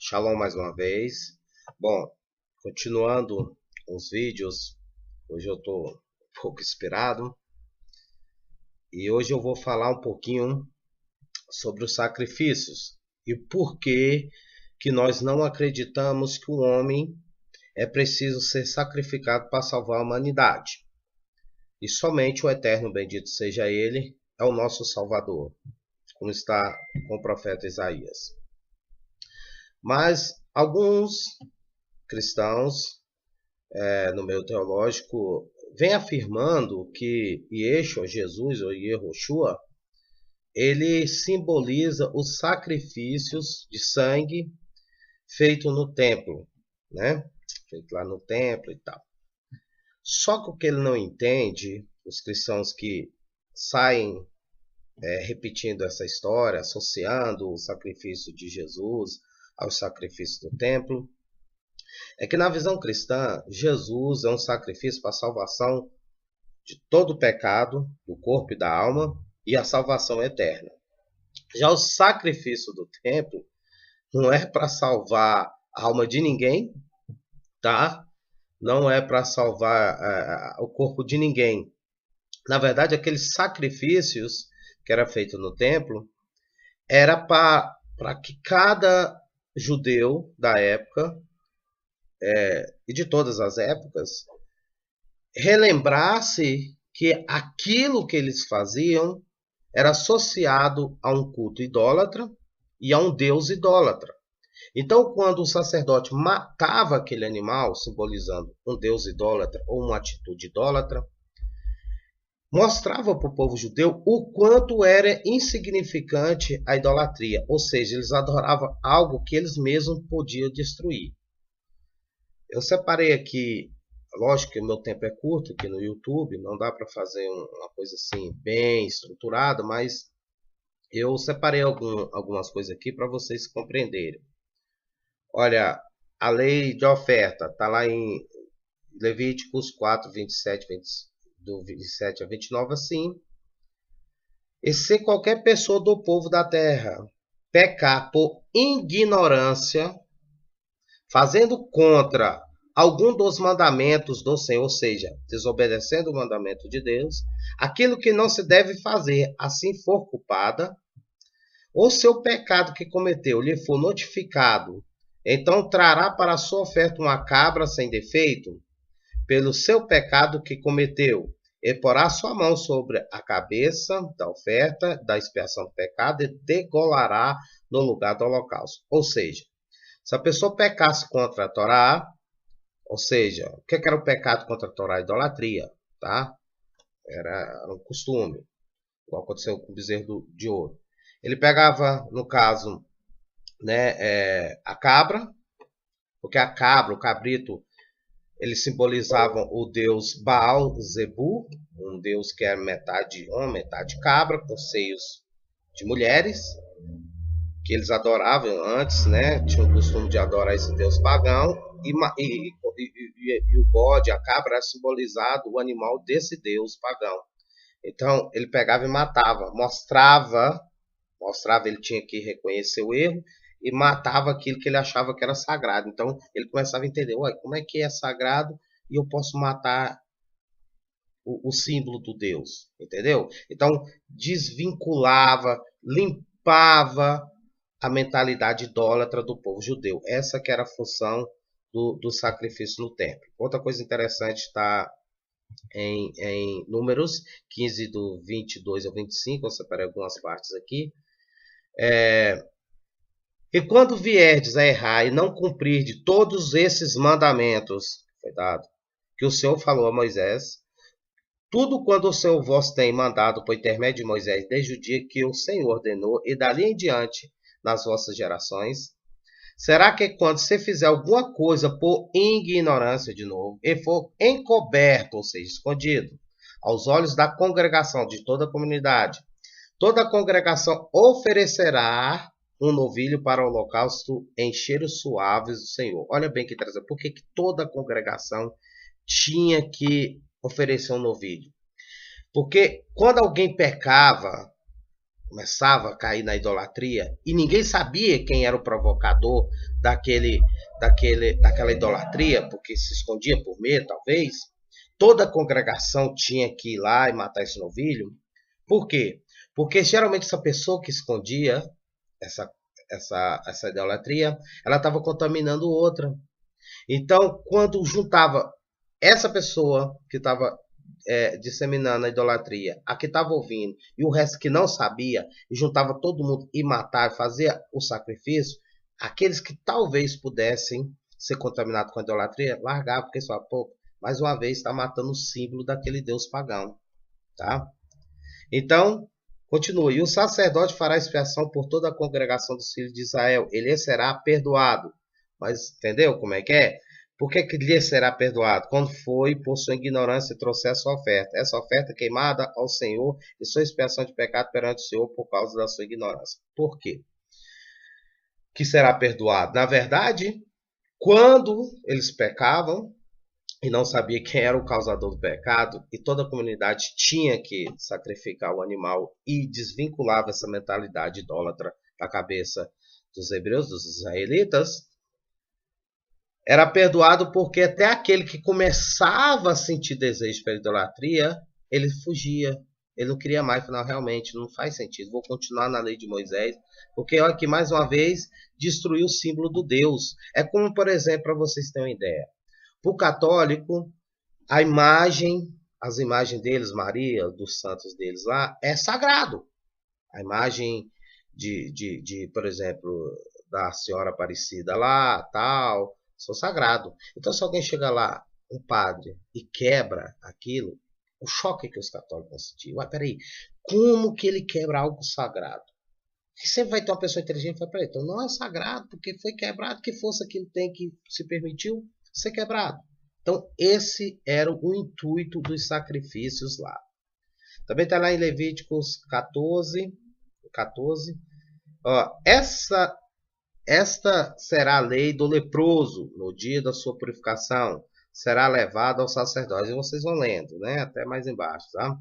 Shalom mais uma vez. Bom, continuando os vídeos, hoje eu estou um pouco inspirado e hoje eu vou falar um pouquinho sobre os sacrifícios e por que nós não acreditamos que o homem é preciso ser sacrificado para salvar a humanidade. E somente o Eterno, bendito seja Ele, é o nosso Salvador, como está com o profeta Isaías. Mas alguns cristãos, no meio teológico, vêm afirmando que Yeshua, Jesus ou Yehoshua, ele simboliza os sacrifícios de sangue feito no templo, né? Feito lá no templo e tal. Só que o que ele não entende, os cristãos que saem repetindo essa história, associando o sacrifício de Jesus aos sacrifícios do templo, é que na visão cristã, Jesus é um sacrifício para a salvação de todo o pecado, do corpo e da alma, e a salvação eterna. Já o sacrifício do templo não é para salvar a alma de ninguém, tá? Não é para salvar o corpo de ninguém. Na verdade, aqueles sacrifícios que era feito no templo era para que cada judeu da época e de todas as épocas relembrasse que aquilo que eles faziam era associado a um culto idólatra e a um deus idólatra. Então, quando o sacerdote matava aquele animal, simbolizando um deus idólatra ou uma atitude idólatra, mostrava para o povo judeu o quanto era insignificante a idolatria, ou seja, eles adoravam algo que eles mesmos podiam destruir. Eu separei aqui, lógico que o meu tempo é curto aqui no YouTube, não dá para fazer uma coisa assim bem estruturada, mas eu separei algumas coisas aqui para vocês compreenderem. Olha, a lei de oferta está lá em Levíticos 4, 27, do 27 a 29, assim. E se qualquer pessoa do povo da terra pecar por ignorância, fazendo contra algum dos mandamentos do Senhor, ou seja, desobedecendo o mandamento de Deus, aquilo que não se deve fazer, assim for culpada, ou seu pecado que cometeu lhe for notificado, então trará para a sua oferta uma cabra sem defeito, pelo seu pecado que cometeu, e porá sua mão sobre a cabeça da oferta da expiação do pecado e degolará no lugar do holocausto. Ou seja, se a pessoa pecasse contra a Torá, ou seja, o que era o pecado contra a Torá? A idolatria, tá? Era um costume, igual aconteceu com o bezerro de ouro. Ele pegava, no caso, né, a cabra, porque a cabra, o cabrito, eles simbolizavam o deus Baal Zebu, um deus que era metade homem, metade cabra, com seios de mulheres, que eles adoravam antes, né? Tinham o costume de adorar esse deus pagão, e o bode, a cabra, era simbolizado o animal desse deus pagão. Então, ele pegava e matava, mostrava, ele tinha que reconhecer o erro, e matava aquilo que ele achava que era sagrado. Então, ele começava a entender, ué, como é que é sagrado e eu posso matar o símbolo do Deus, entendeu? Então, desvinculava, limpava a mentalidade idólatra do povo judeu. Essa que era a função do sacrifício no templo. Outra coisa interessante está em Números 15, do 22 ao 25, eu separei algumas partes aqui. E quando vierdes a errar e não cumprir de todos esses mandamentos, foi dado, que o Senhor falou a Moisés, tudo quanto o Senhor vos tem mandado por intermédio de Moisés, desde o dia que o Senhor ordenou, e dali em diante, nas vossas gerações, será que quando você fizer alguma coisa por ignorância, de novo, e for encoberto, ou seja, escondido, aos olhos da congregação, de toda a comunidade, toda a congregação oferecerá um novilho para o holocausto em cheiros suaves do Senhor. Olha bem que interessante. Por que toda a congregação tinha que oferecer um novilho? Porque quando alguém pecava, começava a cair na idolatria e ninguém sabia quem era o provocador daquela idolatria, porque se escondia por medo, talvez, toda a congregação tinha que ir lá e matar esse novilho. Por quê? Porque geralmente essa pessoa que escondia essa, essa idolatria, ela estava contaminando outra. Então, quando juntava essa pessoa que estava disseminando a idolatria, a que estava ouvindo, e o resto que não sabia, e juntava todo mundo e matava, fazia o sacrifício, aqueles que talvez pudessem ser contaminados com a idolatria, largavam, porque só, pô, mais uma vez está matando o símbolo daquele Deus pagão. Tá? Então, continua. E o sacerdote fará expiação por toda a congregação dos filhos de Israel. Ele será perdoado. Mas entendeu como é que é? Por que lhe será perdoado? Quando foi por sua ignorância e trouxer a sua oferta. Essa oferta queimada ao Senhor e sua expiação de pecado perante o Senhor por causa da sua ignorância. Por quê? Que será perdoado? Na verdade, quando eles pecavam e não sabia quem era o causador do pecado, e toda a comunidade tinha que sacrificar o animal e desvinculava essa mentalidade idólatra da cabeça dos hebreus, dos israelitas, era perdoado porque até aquele que começava a sentir desejo pela idolatria, ele fugia. Ele não queria mais, não, realmente, não faz sentido. Vou continuar na lei de Moisés, porque olha que mais uma vez destruiu o símbolo do Deus. É como, por exemplo, para vocês terem uma ideia. Para o católico, a imagem, as imagens deles, Maria, dos santos deles lá, é sagrado. A imagem por exemplo, da Senhora Aparecida lá, tal, são sagrado. Então, se alguém chega lá, um padre, e quebra aquilo, o choque que os católicos vão sentir. Ué, peraí, como que ele quebra algo sagrado? E sempre vai ter uma pessoa inteligente que fala, peraí, então não é sagrado, porque foi quebrado, que força que ele tem que se permitiu ser quebrado. Então, esse era o intuito dos sacrifícios lá. Também está lá em Levíticos 14. Ó, esta será a lei do leproso no dia da sua purificação. Será levado ao sacerdote. E vocês vão lendo, né? Até mais embaixo, tá?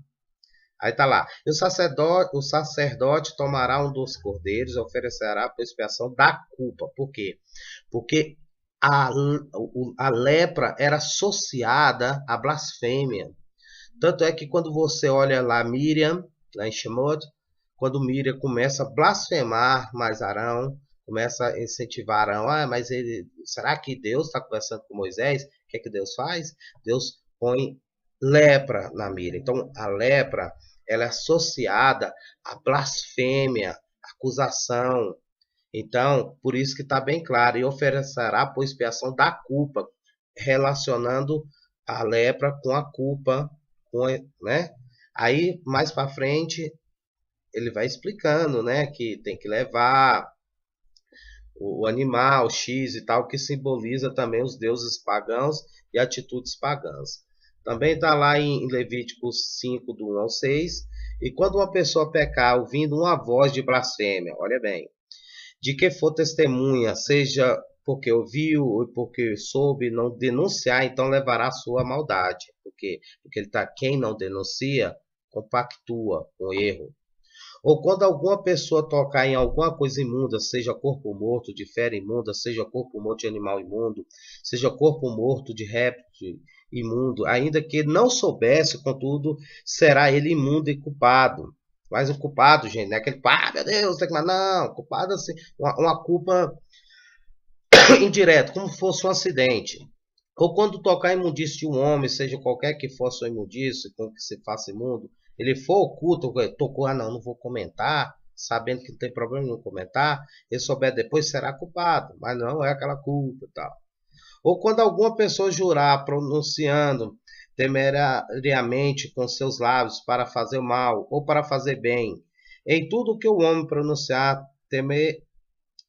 Aí tá lá. E o sacerdote tomará um dos cordeiros e oferecerá por expiação da culpa. Por quê? Porque a lepra era associada à blasfêmia. Tanto é que quando você olha lá Miriam, lá em Shemot, quando Miriam começa a blasfemar mais Arão, começa a incentivar Arão, mas será que Deus está conversando com Moisés? O que é que Deus faz? Deus põe lepra na Miriam. Então, a lepra ela é associada à blasfêmia, acusação. Então, por isso que está bem claro, e oferecerá por expiação da culpa, relacionando a lepra com a culpa, né? Aí, mais para frente, ele vai explicando, né, que tem que levar o animal X e tal, que simboliza também os deuses pagãos e atitudes pagãs. Também está lá em Levíticos 5, do 1 ao 6. E quando uma pessoa pecar ouvindo uma voz de blasfêmia, olha bem, de que for testemunha, seja porque ouviu ou porque soube, não denunciar, então levará a sua maldade. Porque ele tá, quem não denuncia, compactua com o erro. Ou quando alguma pessoa tocar em alguma coisa imunda, seja corpo morto de fera imunda, seja corpo morto de animal imundo, seja corpo morto de réptil imundo, ainda que não soubesse, contudo, será ele imundo e culpado. Mas o culpado, gente, não é aquele, meu Deus, tem que não, culpado assim, uma culpa indireta, como fosse um acidente. Ou quando tocar imundície de um homem, seja qualquer que for a sua imundície, com que se faça imundo, ele for oculto, tocou, não vou comentar, sabendo que não tem problema em comentar, ele souber depois será culpado, mas não é aquela culpa e tal. Ou quando alguma pessoa jurar pronunciando temerariamente com seus lábios para fazer mal ou para fazer bem, em tudo que o homem pronunciar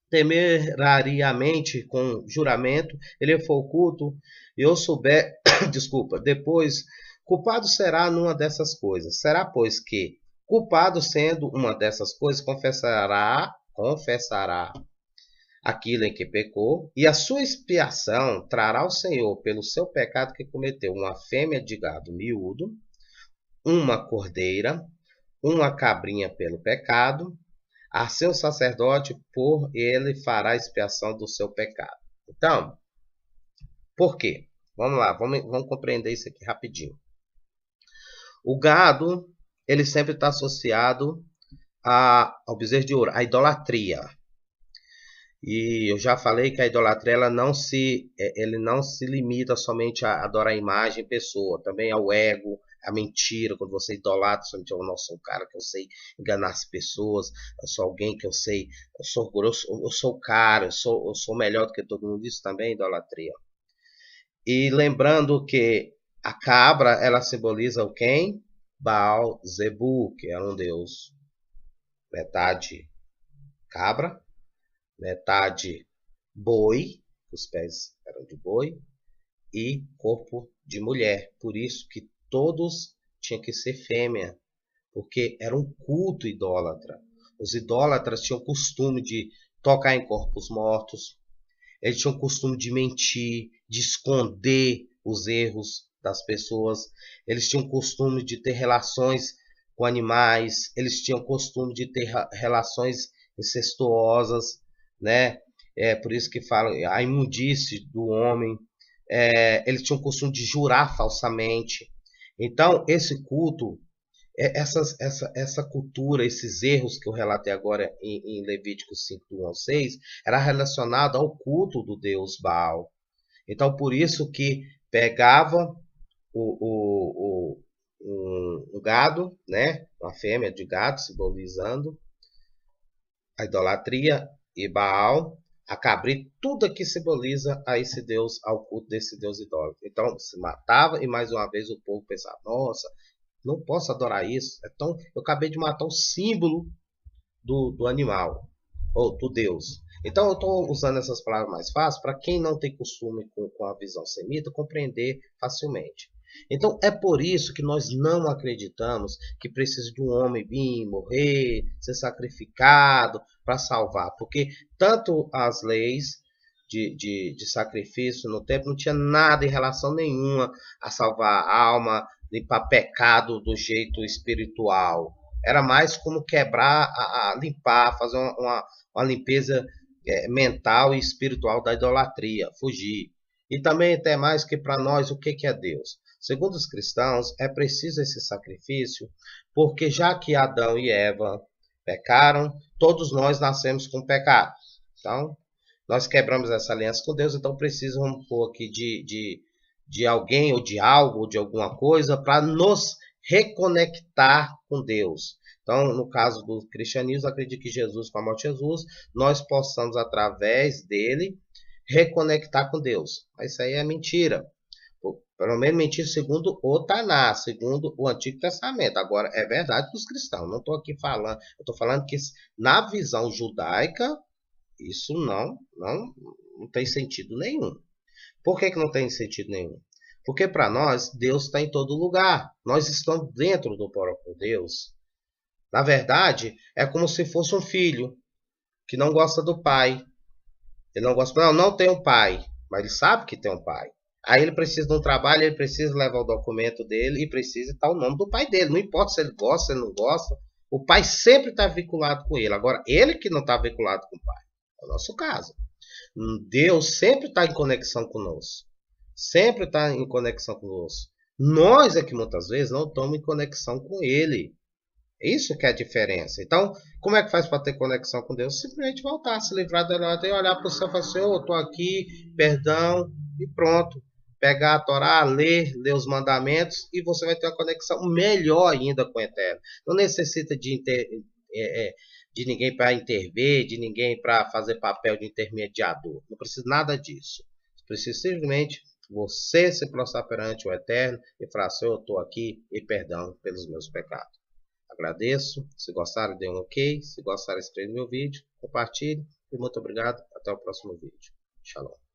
temerariamente com juramento, ele for oculto, e eu souber, desculpa, depois, culpado será numa dessas coisas. Será, pois, que, culpado sendo uma dessas coisas, confessará aquilo em que pecou, e a sua expiação trará ao Senhor pelo seu pecado que cometeu uma fêmea de gado miúdo, uma cordeira, uma cabrinha pelo pecado, assim o sacerdote por ele fará expiação do seu pecado. Então, por quê? Vamos lá, vamos compreender isso aqui rapidinho. O gado, ele sempre está associado ao bezerro de ouro, à idolatria. E eu já falei que a idolatria ele não se limita somente a adorar a imagem e pessoa, também ao ego, a mentira, quando você idolatra, somente eu não sou um cara que eu sei enganar as pessoas, eu sou alguém que eu sei, eu sou o cara, eu sou melhor do que todo mundo, isso também é idolatria. E lembrando que a cabra, ela simboliza o quem? Baal Zebu, que era um deus metade cabra, metade boi, os pés eram de boi, e corpo de mulher. Por isso que todos tinham que ser fêmea, porque era um culto idólatra. Os idólatras tinham o costume de tocar em corpos mortos, eles tinham o costume de mentir, de esconder os erros das pessoas, eles tinham o costume de ter relações com animais, eles tinham o costume de ter relações incestuosas, né? É por isso que falam a imundície do homem. Eles tinham o costume de jurar falsamente. Então, esse culto, essa cultura, esses erros que eu relatei agora em Levítico 5, do 1 ao 6, era relacionado ao culto do deus Baal. Então, por isso que pegava um gado, né? Uma fêmea de gado, simbolizando a idolatria, e Baal, a cabrito, tudo aqui simboliza a esse Deus, ao culto desse Deus idólatra. Então se matava e mais uma vez o povo pensava, nossa, não posso adorar isso. Então eu acabei de matar o símbolo do animal, ou do Deus. Então eu estou usando essas palavras mais fáceis para quem não tem costume com a visão semita compreender facilmente. Então é por isso que nós não acreditamos que precisa de um homem vir, morrer, ser sacrificado para salvar. Porque tanto as leis de sacrifício no templo não tinha nada em relação nenhuma a salvar a alma, limpar pecado do jeito espiritual. Era mais como quebrar, limpar, fazer uma limpeza mental e espiritual da idolatria, fugir. E também até mais que para nós, o que é Deus? Segundo os cristãos, é preciso esse sacrifício, porque já que Adão e Eva pecaram, todos nós nascemos com pecado. Então, nós quebramos essa aliança com Deus, então precisamos pôr aqui de alguém ou de algo ou de alguma coisa para nos reconectar com Deus. Então, no caso do cristianismo, acredito que Jesus, com a morte de Jesus, nós possamos, através dele, reconectar com Deus. Mas isso aí é mentira. Pelo menos mentira segundo o Tanás, segundo o Antigo Testamento. Agora, é verdade para os cristãos. Não estou aqui falando. Eu estou falando que na visão judaica, isso não tem sentido nenhum. Por que não tem sentido nenhum? Porque para nós, Deus está em todo lugar. Nós estamos dentro do próprio Deus. Na verdade, é como se fosse um filho que não gosta do pai. Ele não gosta, não tem um pai, mas ele sabe que tem um pai. Aí ele precisa de um trabalho, ele precisa levar o documento dele e precisa estar o nome do pai dele. Não importa se ele gosta, se ele não gosta. O pai sempre está vinculado com ele. Agora, ele que não está vinculado com o pai. É o nosso caso. Deus sempre está em conexão conosco. Sempre está em conexão conosco. Nós é que muitas vezes não estamos em conexão com ele. Isso que é a diferença. Então, como é que faz para ter conexão com Deus? Simplesmente voltar, se livrar dela e olhar para o céu e falar assim, eu estou aqui, perdão, e pronto. Pegar a Torá, ler os mandamentos e você vai ter uma conexão melhor ainda com o Eterno. Não necessita de ninguém para intervir, de ninguém para fazer papel de intermediador. Não precisa nada disso. Precisa simplesmente você se prostrar perante o Eterno e falar assim, eu estou aqui e perdão pelos meus pecados. Agradeço. Se gostaram, dê um ok. Se gostaram, inscreva no meu vídeo, compartilhe. E muito obrigado. Até o próximo vídeo. Shalom.